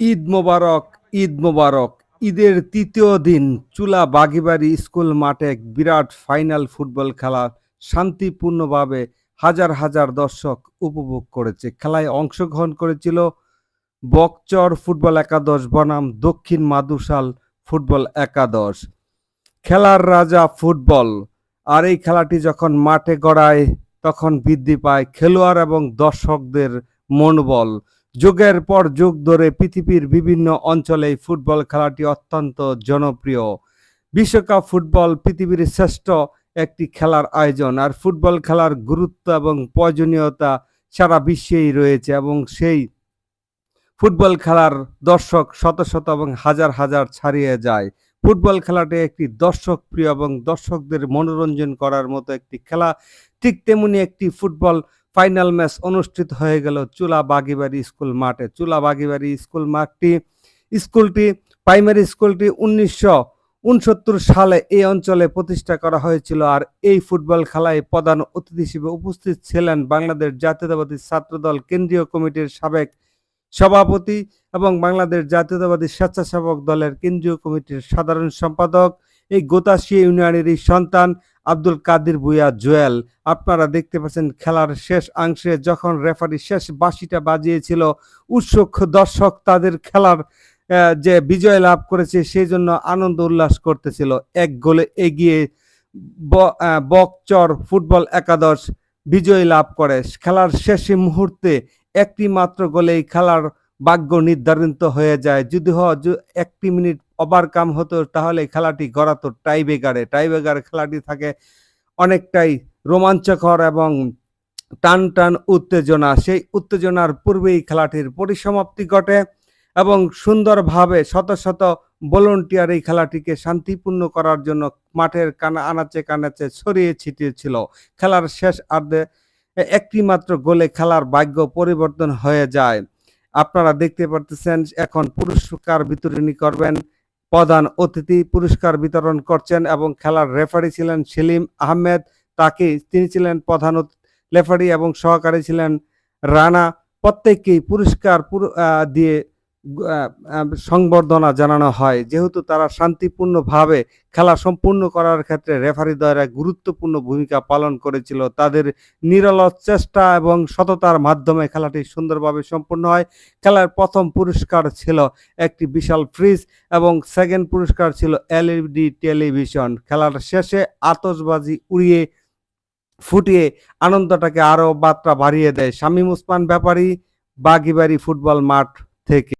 ঈদ মোবারক, ঈদ মোবারক। ঈদের তৃতীয় দিন চুলা বাগিবাড়ি স্কুল মাঠে এক বিরাট ফাইনাল ফুটবল খেলা শান্তিপূর্ণভাবে হাজার হাজার দর্শক উপভোগ করেছে। খেলায় অংশগ্রহণ করেছিল বকচর ফুটবল একাদশ বনাম দক্ষিণ মাদুশাল ফুটবল একাদশ। খেলার রাজা ফুটবল। আর এই খেলাটি যখন মাঠে গড়ায় তখন বৃদ্ধি পায় খেলোয়াড় এবং দর্শকদের মনোবল। যুগের পর যুগ ধরে পৃথিবীর বিভিন্ন অঞ্চলে এই ফুটবল খেলাটি অত্যন্ত জনপ্রিয়। বিশ্বকাপ ফুটবল পৃথিবীর শ্রেষ্ঠ একটি খেলার আয়োজন। আর ফুটবল খেলার গুরুত্ব এবং প্রয়োজনীয়তা সারা বিশ্বেই রয়েছে এবং সেই ফুটবল খেলার দর্শক শত শত এবং হাজার হাজার ছাড়িয়ে যায়। ফুটবল খেলাটি একটি দর্শক প্রিয় এবং দর্শকদের মনোরঞ্জন করার মতো একটি খেলা। ঠিক তেমনি একটি ফুটবল ফাইনাল ম্যাচ অনুষ্ঠিত হয়ে গেল চুলা বাগিবাড়ি স্কুল মাঠে। চুলা বাগিবাড়ি স্কুলটি প্রাইমারি স্কুলটি 1969 সালে এই অঞ্চলে প্রতিষ্ঠা করা হয়েছিল। আর এই ফুটবল খেলায় প্রধান অতিথি হিসেবে উপস্থিত ছিলেন বাংলাদেশ জাতীয়তাবাদী ছাত্রদল কেন্দ্রীয় কমিটির সাবেক সভাপতি এবং বাংলাদেশ জাতীয়তাবাদী স্বেচ্ছাসেবক দলের কেন্দ্রীয় কমিটির সাধারণ সম্পাদক, এই গোতাশিয়া ইউনিয়নেরই সন্তান আব্দুল কাদির ভূঁইয়া জুয়েল। আপনারা দেখতে পাচ্ছেন খেলার শেষ অংশে যখন রেফারি শেষ বাঁশিটা বাজিয়েছিল, উৎসুক দর্শক তাদের খেলার যে বিজয় লাভ করেছে সেই জন্য আনন্দ উল্লাস করতেছিল। এক গোলে এগিয়ে বকচর ফুটবল একাদশ বিজয় লাভ করে। খেলার শেষ মুহূর্তে একটি মাত্র গোলেই খেলার ভাগ্য নির্ধারিত হয়ে যায়। যদি একটি মিনিট ওভারকাম হতো তাহলে খেলাটি গড়াতো টাইব্রেকারে খেলাটি থাকে অনেকটাই রোমাঞ্চকর এবং টান টান উত্তেজনা। সেই উত্তেজনার পূর্বেই খেলাটির পরিসমাপ্তি ঘটে এবং সুন্দরভাবে শত শত ভলান্টিয়ার এই খেলাটিকে শান্তিপূর্ণ করার জন্য মাঠের আনাচে কানাচে ছড়িয়ে ছিটিয়েছিল। খেলার শেষ আর্ধে একটি মাত্র গোলে খেলার ভাগ্য পরিবর্তন হয়ে যায়। আপনারা দেখতে পারতেছেন এখন পুরস্কার বিতরণী করবেন প্রধান অতিথি, পুরস্কার বিতরণ করছেন এবং খেলার রেফারি ছিলেন সেলিম আহমেদ। তিনি ছিলেন প্রধান রেফারি এবং সহকারী ছিলেন রানা। প্রত্যেককেই পুরস্কার দিয়ে সংবর্ধনা জানানো হয়, যেহেতু তারা শান্তিপূর্ণভাবে খেলা সম্পূর্ণ করার ক্ষেত্রে রেফারি দ্বারা গুরুত্বপূর্ণ ভূমিকা পালন করেছিল। তাদের নিরলস চেষ্টা এবং সততার মাধ্যমে খেলাটি সুন্দরভাবে সম্পূর্ণ হয়। খেলার প্রথম পুরস্কার ছিল একটি বিশাল ফ্রিজ এবং সেকেন্ড পুরস্কার ছিল এলইডি টেলিভিশন। খেলার শেষে আতশবাজি ফুটিয়ে আনন্দটাকে আরো মাত্রা বাড়িয়ে দেয়। শামীম ওসমান ব্যাপারী, বাগিবাড়ি ফুটবল মাঠ থেকে।